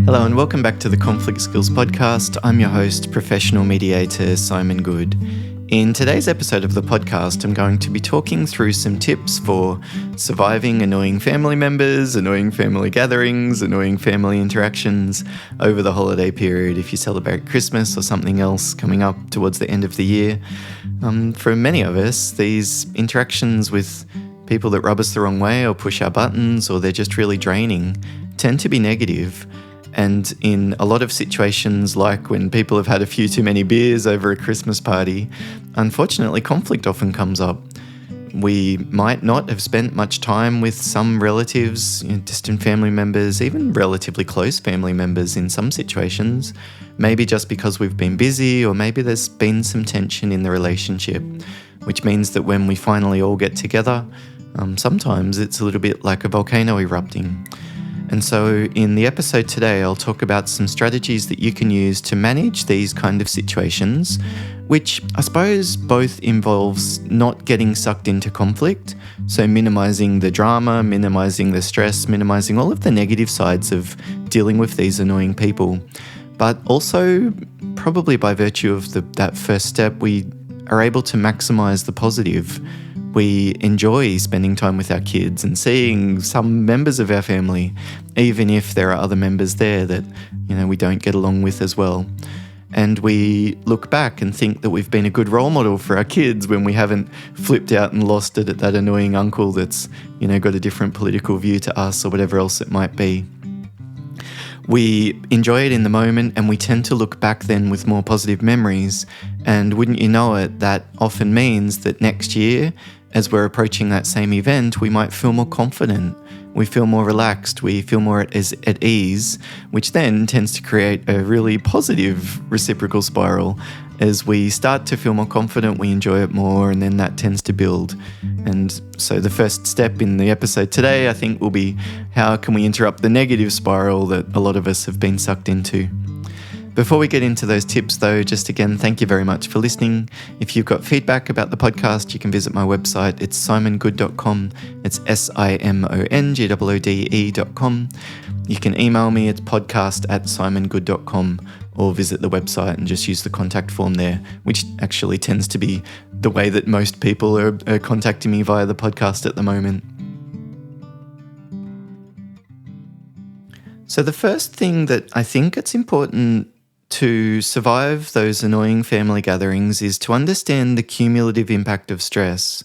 Hello and welcome back to the Conflict Skills Podcast. I'm your host, professional mediator Simon Goode. In today's episode of the podcast, I'm going to be talking through some tips for surviving annoying family members, annoying family gatherings, annoying family interactions over the holiday period if you celebrate Christmas or something else coming up towards the end of the year. For many of us, these interactions with people that rub us the wrong way or push our buttons or they're just really draining tend to be negative. And in a lot of situations, like when people have had a few too many beers over a Christmas party, unfortunately, conflict often comes up. We might not have spent much time with some relatives, distant family members, even relatively close family members in some situations, maybe just because we've been busy or maybe there's been some tension in the relationship, which means that when we finally all get together, sometimes it's a little bit like a volcano erupting. And so in the episode today, I'll talk about some strategies that you can use to manage these kind of situations, which I suppose both involves not getting sucked into conflict, so minimizing the drama, minimizing the stress, minimizing all of the negative sides of dealing with these annoying people. But also, probably by virtue of that first step, we are able to maximize the positive. We enjoy spending time with our kids and seeing some members of our family, even if there are other members there that, we don't get along with as well. And we look back and think that we've been a good role model for our kids when we haven't flipped out and lost it at that annoying uncle that's, got a different political view to us or whatever else it might be. We enjoy it in the moment and we tend to look back then with more positive memories. And wouldn't you know it, that often means that next year, as we're approaching that same event, we might feel more confident, we feel more relaxed, we feel more at ease, which then tends to create a really positive reciprocal spiral. As we start to feel more confident, we enjoy it more, and then that tends to build. And so the first step in the episode today, I think, will be how can we interrupt the negative spiral that a lot of us have been sucked into. Before we get into those tips though, just again, thank you very much for listening. If you've got feedback about the podcast, you can visit my website. It's simongoode.com. It's SIMONGOODE.com. You can email me, it's podcast@simongoode.com, or visit the website and just use the contact form there, which actually tends to be the way that most people are contacting me via the podcast at the moment. So the first thing that I think it's important to survive those annoying family gatherings is to understand the cumulative impact of stress.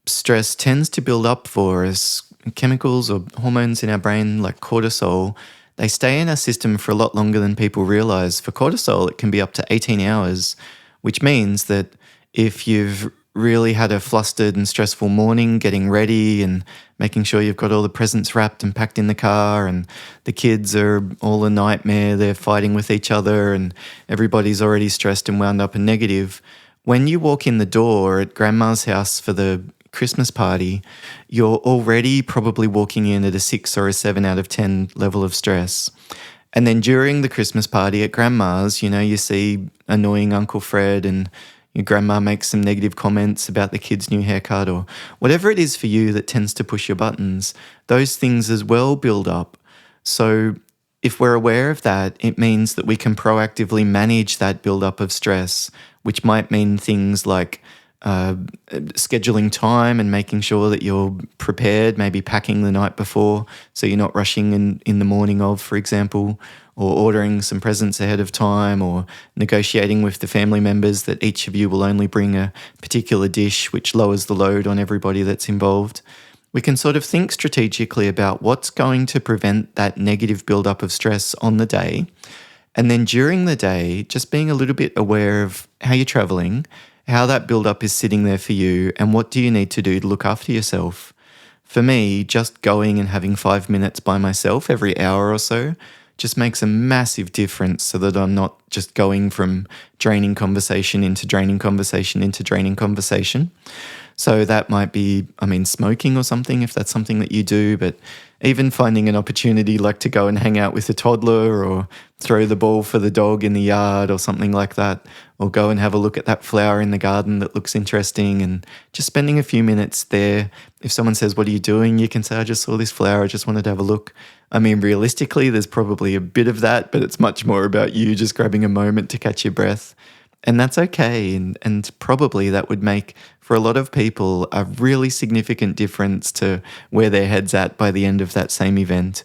Stress tends to build up for us. Chemicals or hormones in our brain like cortisol, they stay in our system for a lot longer than people realize. For cortisol, it can be up to 18 hours, which means that if you've really had a flustered and stressful morning getting ready and making sure you've got all the presents wrapped and packed in the car, and the kids are all a nightmare, they're fighting with each other and everybody's already stressed and wound up and negative. When you walk in the door at grandma's house for the Christmas party, you're already probably walking in at a 6 or a 7 out of 10 level of stress. And then during the Christmas party at grandma's, you see annoying Uncle Fred and your grandma makes some negative comments about the kid's new haircut or whatever it is for you that tends to push your buttons. Those things as well build up. So if we're aware of that, it means that we can proactively manage that build-up of stress, which might mean things like scheduling time and making sure that you're prepared, maybe packing the night before so you're not rushing in the morning of, for example, or ordering some presents ahead of time, or negotiating with the family members that each of you will only bring a particular dish, which lowers the load on everybody that's involved. We can sort of think strategically about what's going to prevent that negative build-up of stress on the day. And then during the day, just being a little bit aware of how you're traveling, how that build-up is sitting there for you, and what do you need to do to look after yourself. For me, just going and having 5 minutes by myself every hour or so just makes a massive difference, so that I'm not just going from draining conversation into draining conversation into draining conversation. So that might be, smoking or something, if that's something that you do, but even finding an opportunity like to go and hang out with a toddler or throw the ball for the dog in the yard or something like that, or go and have a look at that flower in the garden that looks interesting, and just spending a few minutes there. If someone says, "What are you doing?" you can say, "I just saw this flower, I just wanted to have a look." I mean, realistically, there's probably a bit of that, but it's much more about you just grabbing a moment to catch your breath. And that's okay. And probably that would make, for a lot of people, a really significant difference to where their head's at by the end of that same event.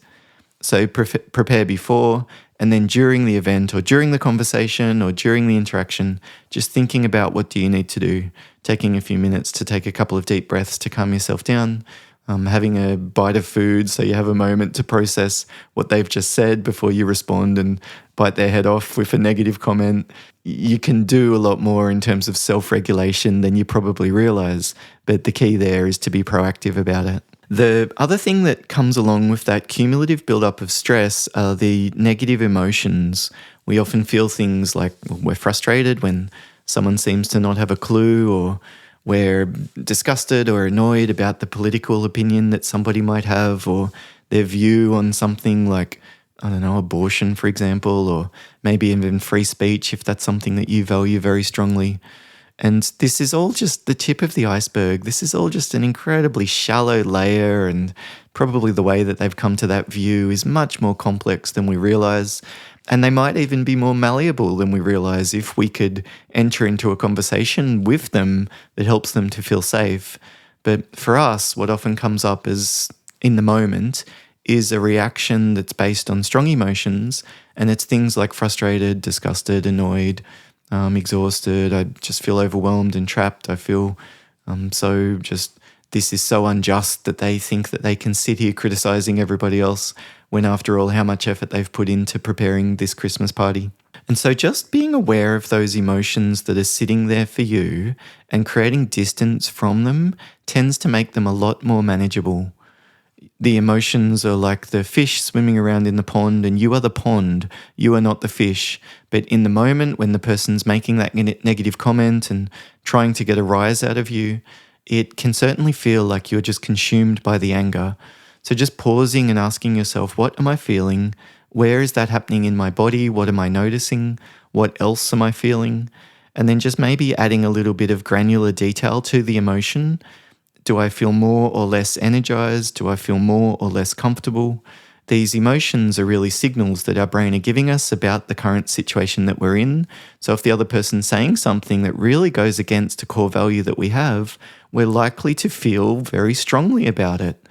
So prepare before, and then during the event or during the conversation or during the interaction, just thinking about what do you need to do, taking a few minutes to take a couple of deep breaths to calm yourself down, having a bite of food so you have a moment to process what they've just said before you respond and bite their head off with a negative comment. You can do a lot more in terms of self-regulation than you probably realize, but the key there is to be proactive about it. The other thing that comes along with that cumulative buildup of stress are the negative emotions. We often feel things like we're frustrated when someone seems to not have a clue, or we're disgusted or annoyed about the political opinion that somebody might have, or their view on something like, I don't know, abortion, for example, or maybe even free speech if that's something that you value very strongly. And this is all just the tip of the iceberg. This is all just an incredibly shallow layer, and probably the way that they've come to that view is much more complex than we realize. And they might even be more malleable than we realize if we could enter into a conversation with them that helps them to feel safe. But for us, what often comes up is, in the moment, is a reaction that's based on strong emotions, and it's things like frustrated, disgusted, annoyed, exhausted. I just feel overwhelmed and trapped. I feel this is so unjust that they think that they can sit here criticizing everybody else when, after all, how much effort they've put into preparing this Christmas party. And so just being aware of those emotions that are sitting there for you and creating distance from them tends to make them a lot more manageable. The emotions are like the fish swimming around in the pond, and you are the pond, you are not the fish. But in the moment when the person's making that negative comment and trying to get a rise out of you, it can certainly feel like you're just consumed by the anger. So just pausing and asking yourself, what am I feeling? Where is that happening in my body? What am I noticing? What else am I feeling? And then just maybe adding a little bit of granular detail to the emotion. Do I feel more or less energized? Do I feel more or less comfortable? These emotions are really signals that our brain are giving us about the current situation that we're in. So if the other person's saying something that really goes against a core value that we have, we're likely to feel very strongly about it.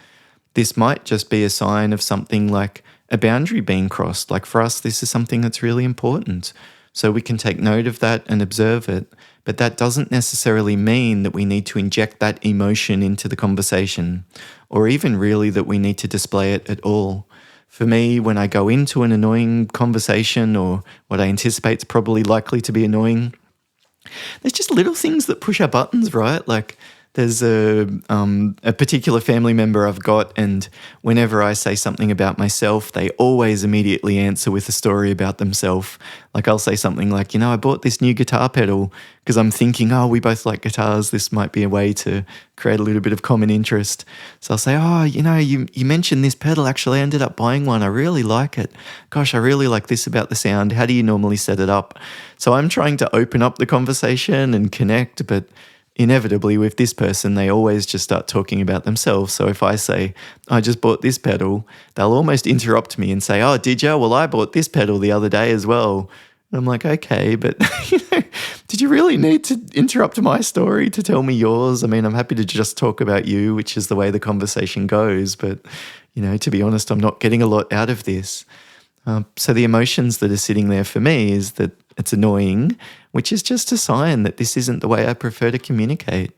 This might just be a sign of something like a boundary being crossed. Like for us, this is something that's really important. So we can take note of that and observe it. But that doesn't necessarily mean that we need to inject that emotion into the conversation, or even really that we need to display it at all. For me, when I go into an annoying conversation, or what I anticipate is probably likely to be annoying, there's just little things that push our buttons, right? Like there's a particular family member I've got, and whenever I say something about myself, they always immediately answer with a story about themselves. Like I'll say something like, I bought this new guitar pedal because I'm thinking, we both like guitars. This might be a way to create a little bit of common interest. So I'll say, you mentioned this pedal. Actually, I ended up buying one. I really like it. Gosh, I really like this about the sound. How do you normally set it up? So I'm trying to open up the conversation and connect, but inevitably with this person, they always just start talking about themselves. So if I say, I just bought this pedal, they'll almost interrupt me and say, oh, did you? Well, I bought this pedal the other day as well. And I'm like, okay, but did you really need to interrupt my story to tell me yours? I mean, I'm happy to just talk about you, which is the way the conversation goes. But, to be honest, I'm not getting a lot out of this. So the emotions that are sitting there for me is that it's annoying, which is just a sign that this isn't the way I prefer to communicate.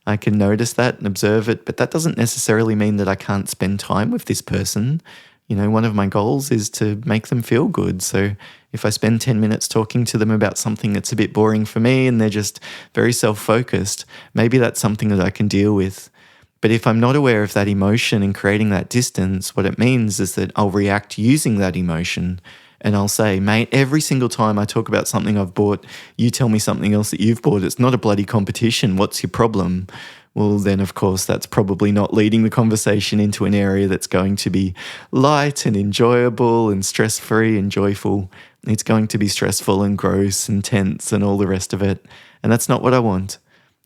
I can notice that and observe it, but that doesn't necessarily mean that I can't spend time with this person. One of my goals is to make them feel good. So if I spend 10 minutes talking to them about something that's a bit boring for me and they're just very self-focused, maybe that's something that I can deal with. But if I'm not aware of that emotion and creating that distance, what it means is that I'll react using that emotion. And I'll say, mate, every single time I talk about something I've bought, you tell me something else that you've bought. It's not a bloody competition. What's your problem? Well, then, of course, that's probably not leading the conversation into an area that's going to be light and enjoyable and stress-free and joyful. It's going to be stressful and gross and tense and all the rest of it. And that's not what I want.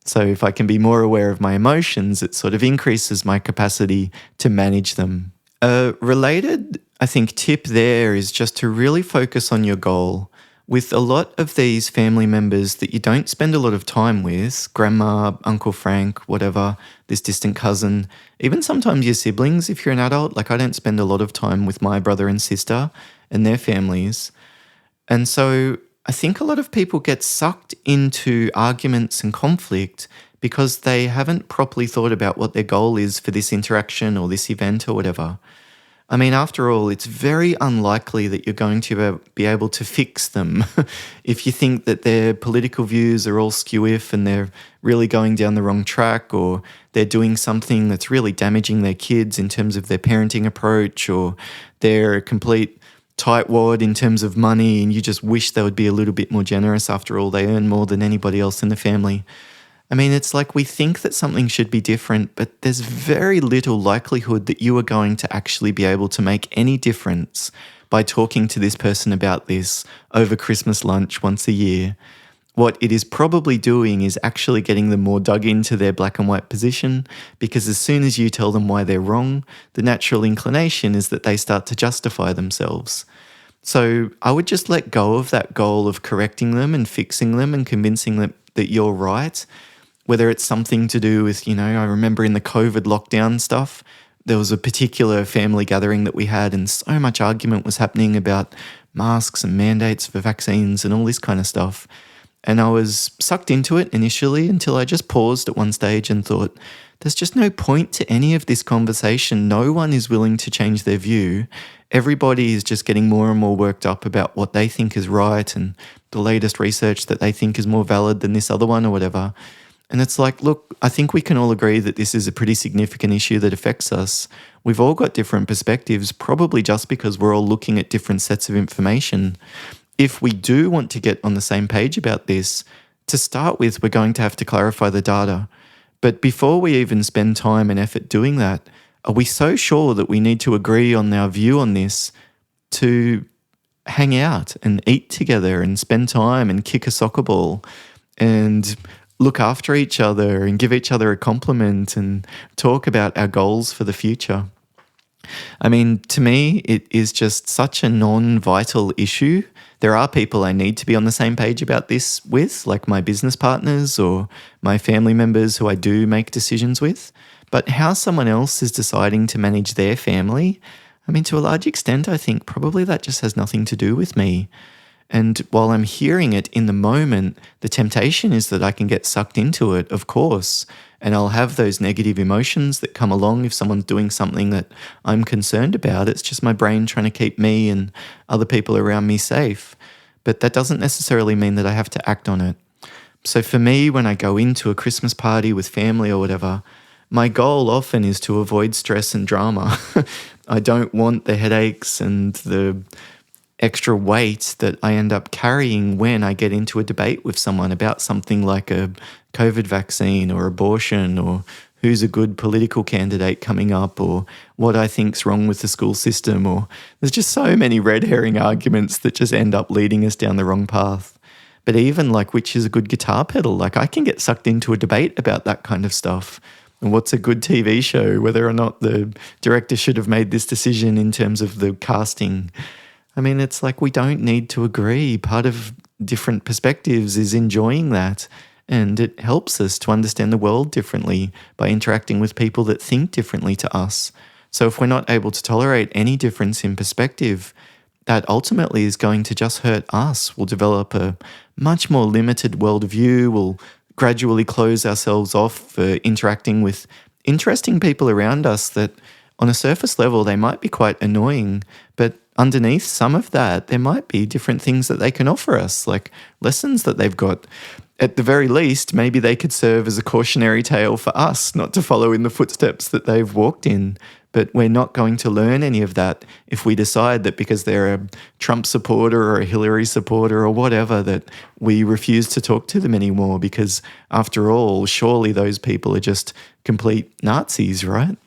So if I can be more aware of my emotions, it sort of increases my capacity to manage them. A related, I think, tip there is just to really focus on your goal. With a lot of these family members that you don't spend a lot of time with, grandma, Uncle Frank, whatever, this distant cousin, even sometimes your siblings, if you're an adult, like I don't spend a lot of time with my brother and sister and their families. And so I think a lot of people get sucked into arguments and conflict because they haven't properly thought about what their goal is for this interaction or this event or whatever. I mean, after all, it's very unlikely that you're going to be able to fix them if you think that their political views are all skew-if and they're really going down the wrong track, or they're doing something that's really damaging their kids in terms of their parenting approach, or they're a complete tightwad in terms of money and you just wish they would be a little bit more generous. After all, they earn more than anybody else in the family. I mean, it's like we think that something should be different, but there's very little likelihood that you are going to actually be able to make any difference by talking to this person about this over Christmas lunch once a year. What it is probably doing is actually getting them more dug into their black and white position, because as soon as you tell them why they're wrong, the natural inclination is that they start to justify themselves. So I would just let go of that goal of correcting them and fixing them and convincing them that you're right. Whether it's something to do with, I remember in the COVID lockdown stuff, there was a particular family gathering that we had and so much argument was happening about masks and mandates for vaccines and all this kind of stuff. And I was sucked into it initially until I just paused at one stage and thought, there's just no point to any of this conversation. No one is willing to change their view. Everybody is just getting more and more worked up about what they think is right and the latest research that they think is more valid than this other one or whatever. And it's like, look, I think we can all agree that this is a pretty significant issue that affects us. We've all got different perspectives, probably just because we're all looking at different sets of information. If we do want to get on the same page about this, to start with, we're going to have to clarify the data. But before we even spend time and effort doing that, are we so sure that we need to agree on our view on this to hang out and eat together and spend time and kick a soccer ball and look after each other and give each other a compliment and talk about our goals for the future? I mean, to me, it is just such a non-vital issue. There are people I need to be on the same page about this with, like my business partners or my family members who I do make decisions with. But how someone else is deciding to manage their family, I mean, to a large extent, I think probably that just has nothing to do with me. And while I'm hearing it in the moment, the temptation is that I can get sucked into it, of course, and I'll have those negative emotions that come along if someone's doing something that I'm concerned about. It's just my brain trying to keep me and other people around me safe. But that doesn't necessarily mean that I have to act on it. So for me, when I go into a Christmas party with family or whatever, my goal often is to avoid stress and drama. I don't want the headaches and the extra weight that I end up carrying when I get into a debate with someone about something like a COVID vaccine or abortion or who's a good political candidate coming up or what I think's wrong with the school system, or there's just so many red herring arguments that just end up leading us down the wrong path. But even like which is a good guitar pedal, like I can get sucked into a debate about that kind of stuff. And what's a good TV show, whether or not the director should have made this decision in terms of the casting. I mean, it's like we don't need to agree. Part of different perspectives is enjoying that. And it helps us to understand the world differently by interacting with people that think differently to us. So if we're not able to tolerate any difference in perspective, that ultimately is going to just hurt us. We'll develop a much more limited worldview. We'll gradually close ourselves off for interacting with interesting people around us that on a surface level, they might be quite annoying, but underneath some of that, there might be different things that they can offer us, like lessons that they've got. At the very least, maybe they could serve as a cautionary tale for us not to follow in the footsteps that they've walked in. But we're not going to learn any of that if we decide that because they're a Trump supporter or a Hillary supporter or whatever, that we refuse to talk to them anymore, because after all, surely those people are just complete Nazis, right?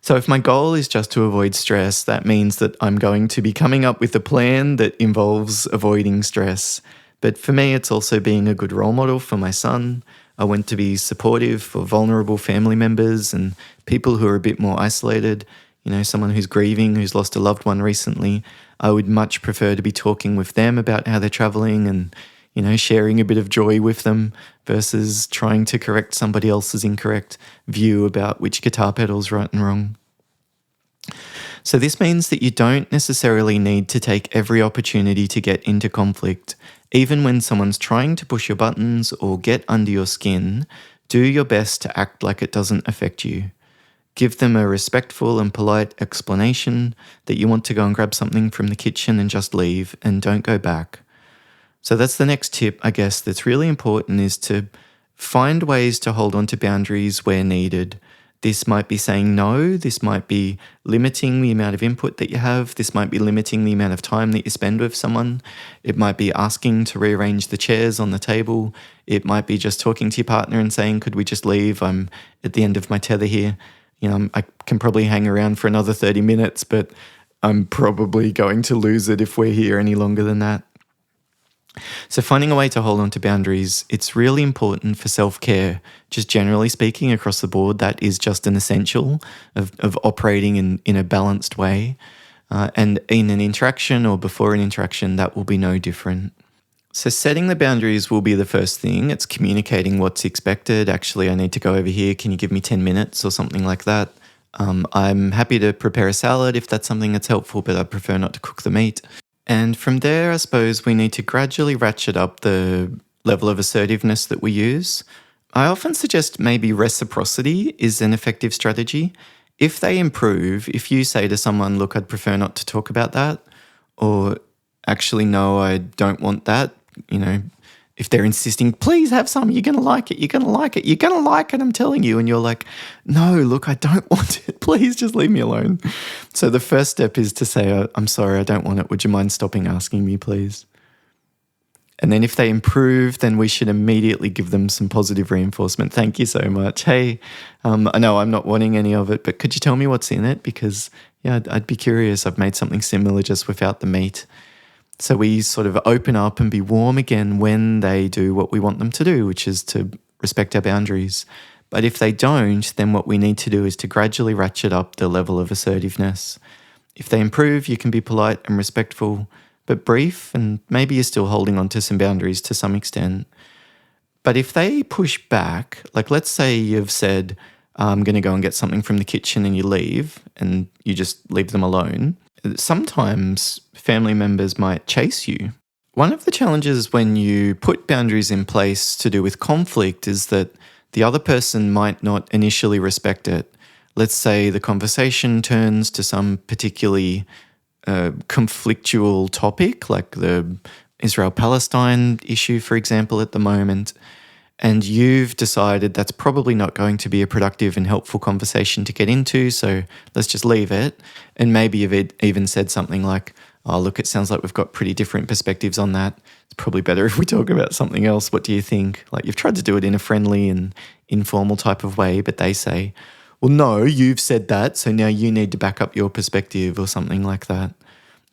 So if my goal is just to avoid stress, that means that I'm going to be coming up with a plan that involves avoiding stress. But for me, it's also being a good role model for my son. I want to be supportive for vulnerable family members and people who are a bit more isolated. Someone who's grieving, who's lost a loved one recently. I would much prefer to be talking with them about how they're traveling and, sharing a bit of joy with them versus trying to correct somebody else's incorrect view about which guitar pedal's right and wrong. So this means that you don't necessarily need to take every opportunity to get into conflict. Even when someone's trying to push your buttons or get under your skin, do your best to act like it doesn't affect you. Give them a respectful and polite explanation that you want to go and grab something from the kitchen and just leave, and don't go back. So that's the next tip, I guess, that's really important, is to find ways to hold on to boundaries where needed. This might be saying no, this might be limiting the amount of input that you have, this might be limiting the amount of time that you spend with someone, it might be asking to rearrange the chairs on the table, it might be just talking to your partner and saying, could we just leave, I'm at the end of my tether here. I can probably hang around for another 30 minutes, but I'm probably going to lose it if we're here any longer than that. So finding a way to hold on to boundaries, it's really important for self-care. Just generally speaking, across the board, that is just an essential of operating in a balanced way. And in an interaction or before an interaction, that will be no different. So setting the boundaries will be the first thing. It's communicating what's expected. Actually, I need to go over here. Can you give me 10 minutes or something like that? I'm happy to prepare a salad if that's something that's helpful, but I prefer not to cook the meat. And from there, I suppose we need to gradually ratchet up the level of assertiveness that we use. I often suggest maybe reciprocity is an effective strategy. If they improve, if you say to someone, look, I'd prefer not to talk about that, or actually, no, I don't want that, if they're insisting, please have some, you're going to like it, you're going to like it, you're going to like it, I'm telling you. And you're like, no, look, I don't want it. Please just leave me alone. So the first step is to say, I'm sorry, I don't want it. Would you mind stopping asking me, please? And then if they improve, then we should immediately give them some positive reinforcement. Thank you so much. Hey, I know I'm not wanting any of it, but could you tell me what's in it? Because, I'd be curious. I've made something similar just without the meat. So we sort of open up and be warm again when they do what we want them to do, which is to respect our boundaries. But if they don't, then what we need to do is to gradually ratchet up the level of assertiveness. If they improve, you can be polite and respectful, but brief, and maybe you're still holding on to some boundaries to some extent. But if they push back, like let's say you've said, I'm going to go and get something from the kitchen, and you leave and you just leave them alone. Sometimes family members might chase you. One of the challenges when you put boundaries in place to do with conflict is that the other person might not initially respect it. Let's say the conversation turns to some particularly conflictual topic, like the Israel-Palestine issue, for example, at the moment, and you've decided that's probably not going to be a productive and helpful conversation to get into, so let's just leave it. And maybe you've even said something like, oh, look, it sounds like we've got pretty different perspectives on that. It's probably better if we talk about something else. What do you think? Like, you've tried to do it in a friendly and informal type of way, but they say, well, no, you've said that, so now you need to back up your perspective or something like that.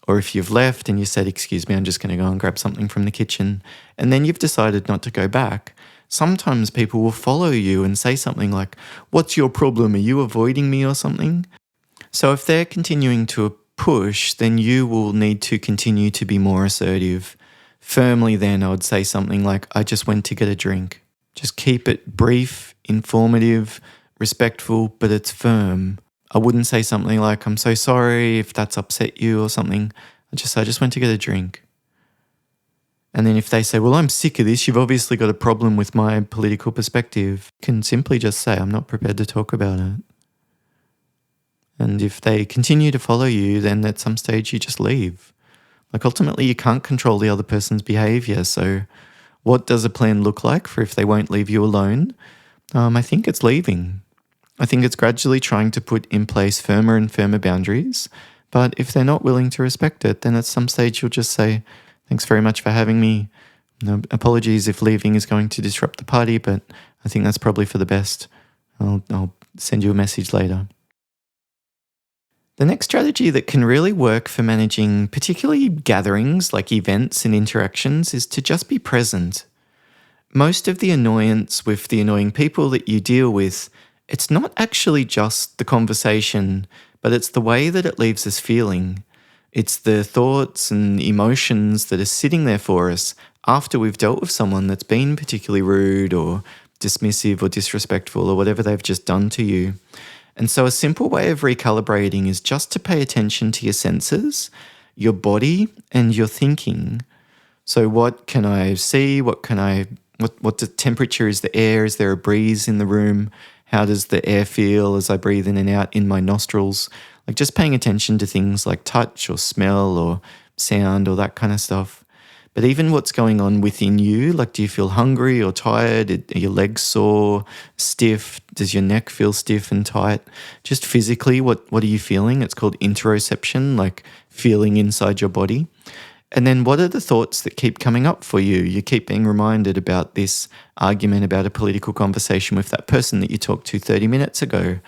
Or if you've left and you said, excuse me, I'm just going to go and grab something from the kitchen, and then you've decided not to go back, sometimes people will follow you and say something like, what's your problem? Are you avoiding me or something? So if they're continuing to push, then you will need to continue to be more assertive. Firmly then, I would say something like, I just went to get a drink. Just keep it brief, informative, respectful, but it's firm. I wouldn't say something like, I'm so sorry if that's upset you or something. I just went to get a drink. And then if they say, well, I'm sick of this, you've obviously got a problem with my political perspective, you can simply just say, I'm not prepared to talk about it. And if they continue to follow you, then at some stage you just leave. Like, ultimately, you can't control the other person's behavior. So what does a plan look like for if they won't leave you alone? I think it's leaving. I think it's gradually trying to put in place firmer and firmer boundaries. But if they're not willing to respect it, then at some stage you'll just say, thanks very much for having me. No, apologies if leaving is going to disrupt the party, but I think that's probably for the best. I'll send you a message later. The next strategy that can really work for managing particularly gatherings like events and interactions is to just be present. Most of the annoyance with the annoying people that you deal with, it's not actually just the conversation, but it's the way that it leaves us feeling. It's the thoughts and emotions that are sitting there for us after we've dealt with someone that's been particularly rude or dismissive or disrespectful or whatever they've just done to you. And so a simple way of recalibrating is just to pay attention to your senses, your body, and your thinking. So what can I see? What the temperature is the air? Is there a breeze in the room? How does the air feel as I breathe in and out in my nostrils? Like just paying attention to things like touch or smell or sound or that kind of stuff. But even what's going on within you, like do you feel hungry or tired? Are your legs sore, stiff? Does your neck feel stiff and tight? Just physically, what are you feeling? It's called interoception, like feeling inside your body. And then what are the thoughts that keep coming up for you? You keep being reminded about this argument about a political conversation with that person that you talked to 30 minutes ago.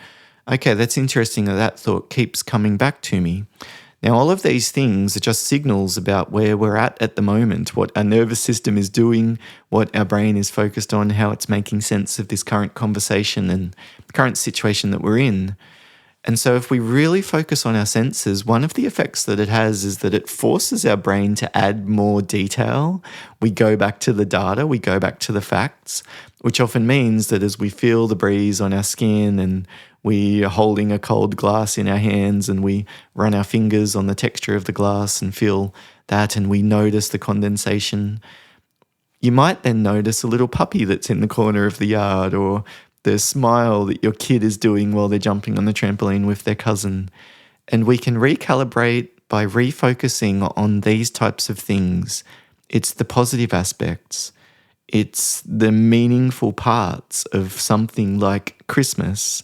Okay, that's interesting that thought keeps coming back to me. Now, all of these things are just signals about where we're at the moment, what our nervous system is doing, what our brain is focused on, how it's making sense of this current conversation and the current situation that we're in. And so if we really focus on our senses, one of the effects that it has is that it forces our brain to add more detail. We go back to the data, we go back to the facts, which often means that as we feel the breeze on our skin and we are holding a cold glass in our hands and we run our fingers on the texture of the glass and feel that and we notice the condensation, you might then notice a little puppy that's in the corner of the yard or the smile that your kid is doing while they're jumping on the trampoline with their cousin. And we can recalibrate by refocusing on these types of things. It's the positive aspects. It's the meaningful parts of something like Christmas.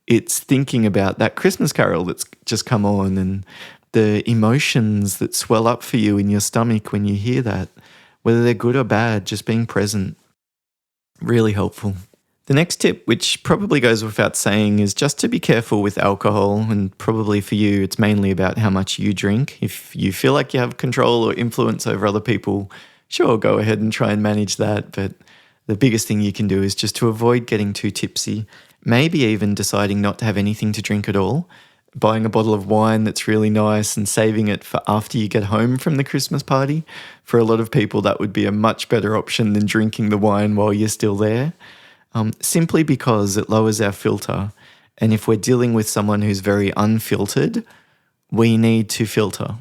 It's thinking about that Christmas carol that's just come on and the emotions that swell up for you in your stomach when you hear that, whether they're good or bad, just being present. Really helpful. The next tip, which probably goes without saying, is just to be careful with alcohol, and probably for you, it's mainly about how much you drink. If you feel like you have control or influence over other people, sure, go ahead and try and manage that, but the biggest thing you can do is just to avoid getting too tipsy, maybe even deciding not to have anything to drink at all, buying a bottle of wine that's really nice and saving it for after you get home from the Christmas party. For a lot of people, that would be a much better option than drinking the wine while you're still there. Simply because it lowers our filter. And if we're dealing with someone who's very unfiltered, we need to filter.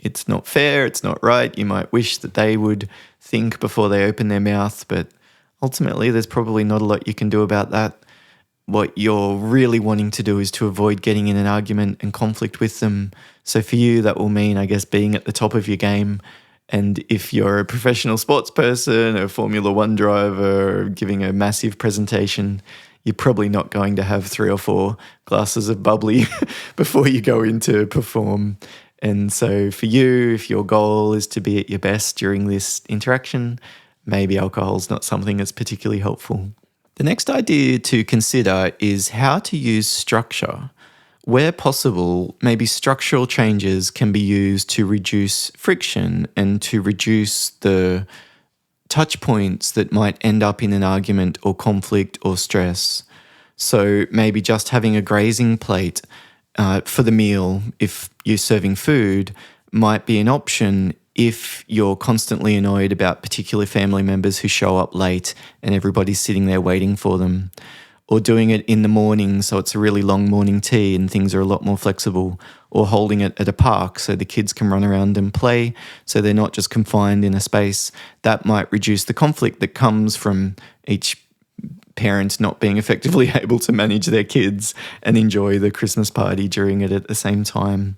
It's not fair, it's not right. You might wish that they would think before they open their mouth, but ultimately there's probably not a lot you can do about that. What you're really wanting to do is to avoid getting in an argument and conflict with them. So for you, that will mean, I guess, being at the top of your game. And if you're a professional sports person, a Formula One driver, giving a massive presentation, you're probably not going to have 3 or 4 glasses of bubbly before you go in to perform. And so for you, if your goal is to be at your best during this interaction, maybe alcohol's not something that's particularly helpful. The next idea to consider is how to use structure. Where possible, maybe structural changes can be used to reduce friction and to reduce the touch points that might end up in an argument or conflict or stress. So maybe just having a grazing plate for the meal, if you're serving food, might be an option if you're constantly annoyed about particular family members who show up late and everybody's sitting there waiting for them. Or doing it in the morning so it's a really long morning tea and things are a lot more flexible. Or holding it at a park so the kids can run around and play so they're not just confined in a space. That might reduce the conflict that comes from each parent not being effectively able to manage their kids and enjoy the Christmas party during it at the same time.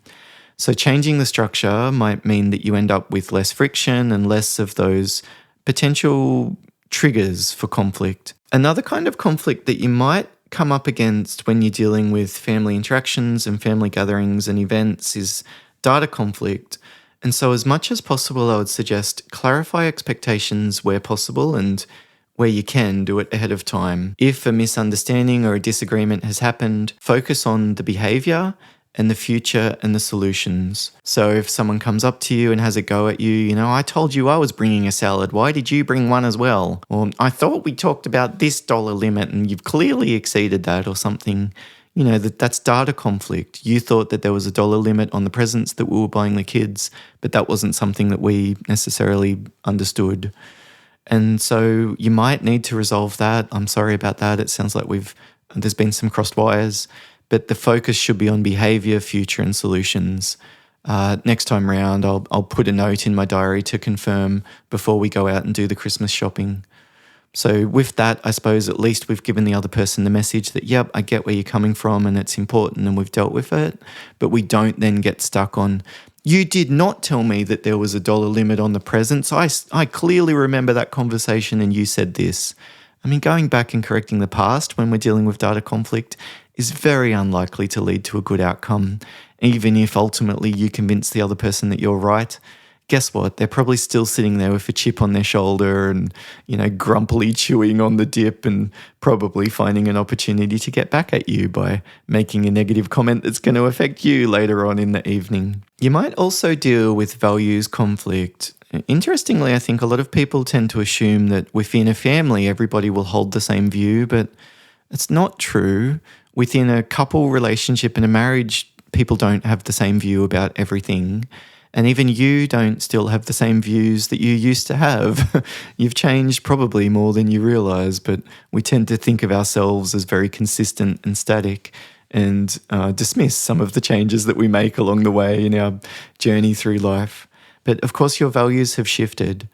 So changing the structure might mean that you end up with less friction and less of those potential triggers for conflict. Another kind of conflict that you might come up against when you're dealing with family interactions and family gatherings and events is data conflict. And so, as much as possible, I would suggest clarify expectations where possible and where you can do it ahead of time. If a misunderstanding or a disagreement has happened, focus on the behavior and the future and the solutions. So if someone comes up to you and has a go at you, I told you I was bringing a salad. Why did you bring one as well? Or I thought we talked about this dollar limit and you've clearly exceeded that or something. That's data conflict. You thought that there was a dollar limit on the presents that we were buying the kids, but that wasn't something that we necessarily understood. And so you might need to resolve that. I'm sorry about that. It sounds like there's been some crossed wires, but the focus should be on behavior, future, and solutions. Next time round, I'll put a note in my diary to confirm before we go out and do the Christmas shopping. So with that, I suppose at least we've given the other person the message that, yep, I get where you're coming from and it's important and we've dealt with it, but we don't then get stuck on, you did not tell me that there was a dollar limit on the presents. I clearly remember that conversation and you said this. Going back and correcting the past when we're dealing with data conflict is very unlikely to lead to a good outcome. Even if ultimately you convince the other person that you're right, guess what? They're probably still sitting there with a chip on their shoulder and, grumpily chewing on the dip and probably finding an opportunity to get back at you by making a negative comment that's going to affect you later on in the evening. You might also deal with values conflict. Interestingly, I think a lot of people tend to assume that within a family, everybody will hold the same view, but it's not true. Within a couple relationship and a marriage, people don't have the same view about everything. And even you don't still have the same views that you used to have. You've changed probably more than you realize, but we tend to think of ourselves as very consistent and static and dismiss some of the changes that we make along the way in our journey through life. But of course, your values have shifted.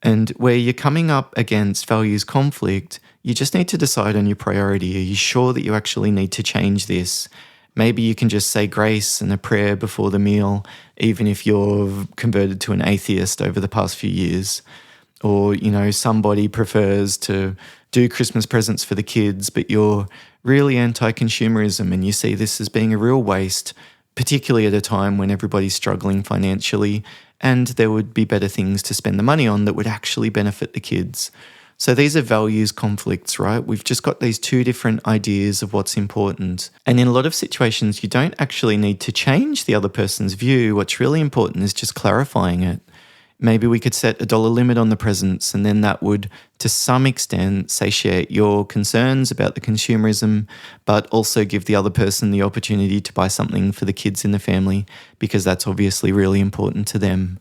And where you're coming up against values conflict, you just need to decide on your priority. Are you sure that you actually need to change this? Maybe you can just say grace and a prayer before the meal, even if you're converted to an atheist over the past few years. Or, somebody prefers to do Christmas presents for the kids, but you're really anti-consumerism and you see this as being a real waste, particularly at a time when everybody's struggling financially and there would be better things to spend the money on that would actually benefit the kids. So these are values conflicts, right? We've just got these two different ideas of what's important. And in a lot of situations, you don't actually need to change the other person's view. What's really important is just clarifying it. Maybe we could set a dollar limit on the presents, and then that would, to some extent, satiate your concerns about the consumerism, but also give the other person the opportunity to buy something for the kids in the family, because that's obviously really important to them.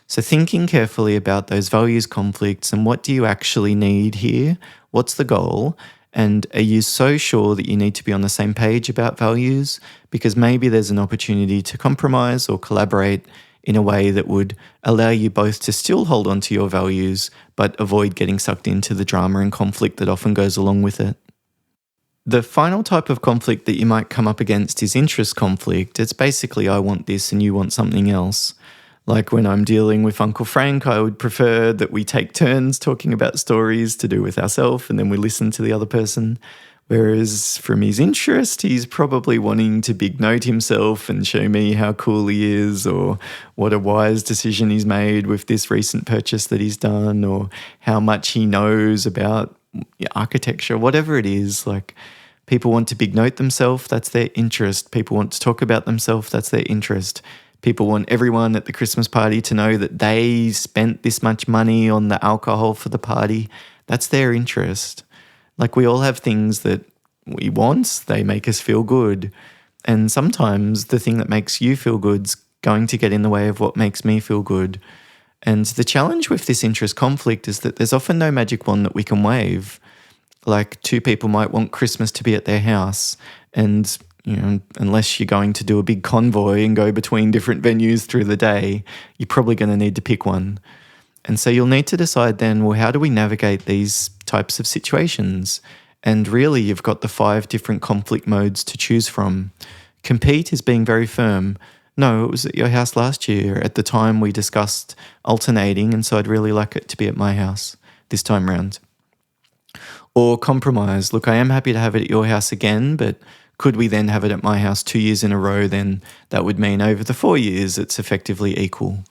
So thinking carefully about those values conflicts and what do you actually need here? What's the goal? And are you so sure that you need to be on the same page about values? Because maybe there's an opportunity to compromise or collaborate in a way that would allow you both to still hold on to your values, but avoid getting sucked into the drama and conflict that often goes along with it. The final type of conflict that you might come up against is interest conflict. It's basically, I want this and you want something else. Like when I'm dealing with Uncle Frank, I would prefer that we take turns talking about stories to do with ourselves and then we listen to the other person. Whereas from his interest, he's probably wanting to big note himself and show me how cool he is or what a wise decision he's made with this recent purchase that he's done or how much he knows about architecture, whatever it is. Like people want to big note themselves, that's their interest. People want to talk about themselves, that's their interest. People want everyone at the Christmas party to know that they spent this much money on the alcohol for the party. That's their interest. Like we all have things that we want, they make us feel good. And sometimes the thing that makes you feel good's going to get in the way of what makes me feel good. And the challenge with this interest conflict is that there's often no magic wand that we can wave. Like two people might want Christmas to be at their house and unless you're going to do a big convoy and go between different venues through the day, you're probably going to need to pick one. And so you'll need to decide then, well, how do we navigate these types of situations? And really, you've got the 5 different conflict modes to choose from. Compete is being very firm. No, it was at your house last year. At the time, we discussed alternating, and so I'd really like it to be at my house this time round. Or compromise. Look, I am happy to have it at your house again, but could we then have it at my house 2 years in a row? Then that would mean over the 4 years it's effectively equal.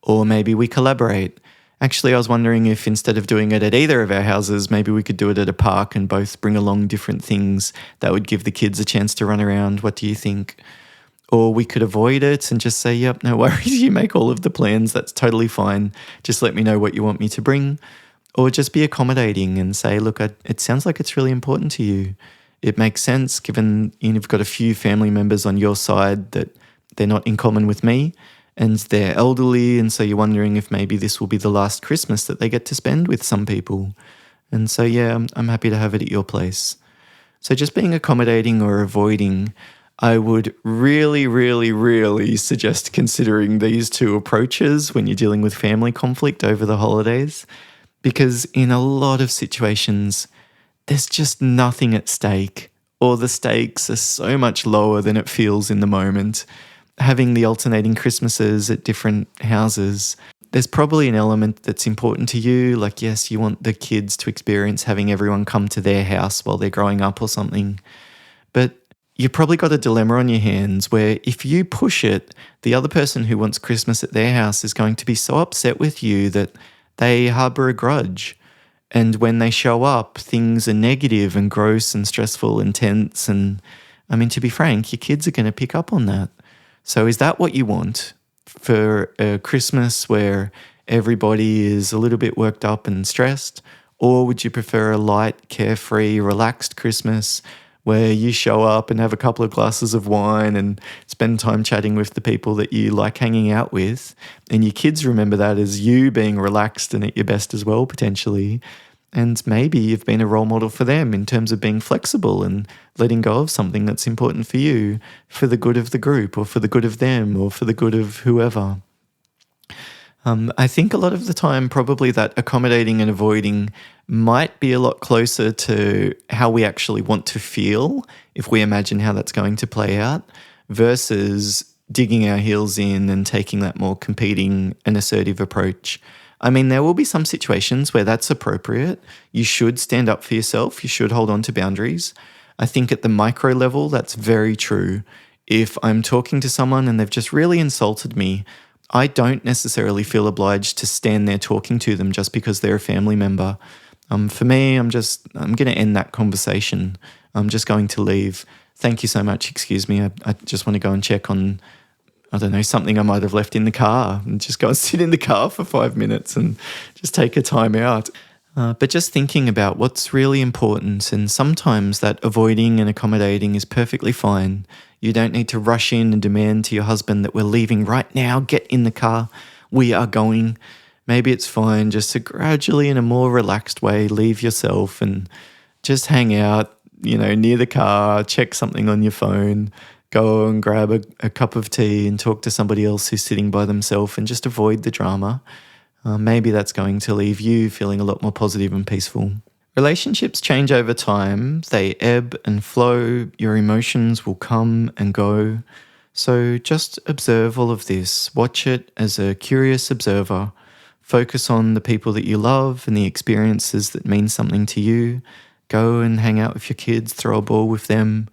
Or maybe we collaborate. Actually, I was wondering if instead of doing it at either of our houses, maybe we could do it at a park and both bring along different things that would give the kids a chance to run around. What do you think? Or we could avoid it and just say, yep, no worries, you make all of the plans, that's totally fine. Just let me know what you want me to bring. Or just be accommodating and say, look, it sounds like it's really important to you. It makes sense given you've got a few family members on your side that they're not in common with me and they're elderly, and so you're wondering if maybe this will be the last Christmas that they get to spend with some people. And so, yeah, I'm happy to have it at your place. So just being accommodating or avoiding, I would really, really, really suggest considering these two approaches when you're dealing with family conflict over the holidays. Because in a lot of situations, there's just nothing at stake, or the stakes are so much lower than it feels in the moment. Having the alternating Christmases at different houses, there's probably an element that's important to you. Like, yes, you want the kids to experience having everyone come to their house while they're growing up or something. But you've probably got a dilemma on your hands where if you push it, the other person who wants Christmas at their house is going to be so upset with you that they harbour a grudge. And when they show up, things are negative and gross and stressful and tense. And I mean, to be frank, your kids are going to pick up on that. So is that what you want for a Christmas where everybody is a little bit worked up and stressed? Or would you prefer a light, carefree, relaxed Christmas where you show up and have a couple of glasses of wine and spend time chatting with the people that you like hanging out with, and your kids remember that as you being relaxed and at your best as well, potentially, and maybe you've been a role model for them in terms of being flexible and letting go of something that's important for you for the good of the group or for the good of them or for the good of whoever. I think a lot of the time probably that accommodating and avoiding might be a lot closer to how we actually want to feel if we imagine how that's going to play out versus digging our heels in and taking that more competing and assertive approach. I mean, there will be some situations where that's appropriate. You should stand up for yourself. You should hold on to boundaries. I think at the micro level, that's very true. If I'm talking to someone and they've just really insulted me, I don't necessarily feel obliged to stand there talking to them just because they're a family member. For me, I'm going to end that conversation. I'm just going to leave. Thank you so much. Excuse me. I just want to go and check on, I don't know, something I might have left in the car and just go and sit in the car for 5 minutes and just take a time out. But just thinking about what's really important, and sometimes that avoiding and accommodating is perfectly fine. You don't need to rush in and demand to your husband that we're leaving right now, get in the car, we are going. Maybe it's fine just to gradually, in a more relaxed way, leave yourself and just hang out, near the car, check something on your phone, go and grab a cup of tea and talk to somebody else who's sitting by themselves and just avoid the drama. Maybe that's going to leave you feeling a lot more positive and peaceful. Relationships change over time. They ebb and flow. Your emotions will come and go. So just observe all of this. Watch it as a curious observer. Focus on the people that you love and the experiences that mean something to you. Go and hang out with your kids, throw a ball with them.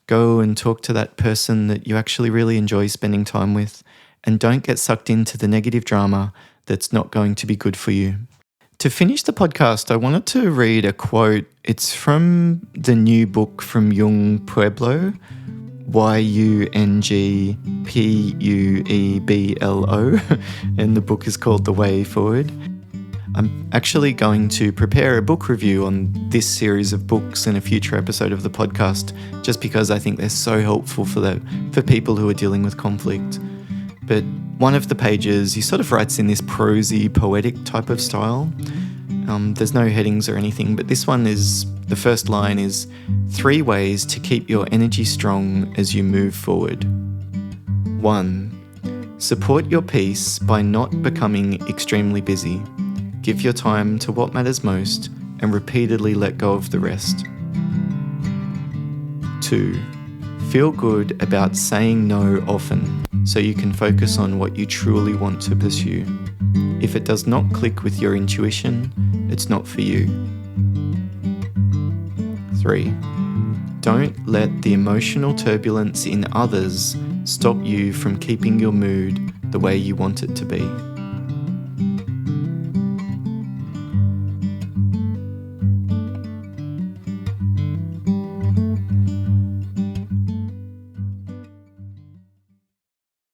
Go and talk to that person that you actually really enjoy spending time with. And don't get sucked into the negative drama that's not going to be good for you. To finish the podcast, I wanted to read a quote. It's from the new book from Jung Pueblo, Yungpueblo, and the book is called The Way Forward. I'm actually going to prepare a book review on this series of books in a future episode of the podcast, just because I think they're so helpful for people who are dealing with conflict. But one of the pages, he sort of writes in this prosy, poetic type of style. There's no headings or anything, but this one is, the first line is, 3 ways to keep your energy strong as you move forward. 1. Support your peace by not becoming extremely busy. Give your time to what matters most and repeatedly let go of the rest. 2. Feel good about saying no often so you can focus on what you truly want to pursue. If it does not click with your intuition, it's not for you. 3. Don't let the emotional turbulence in others stop you from keeping your mood the way you want it to be.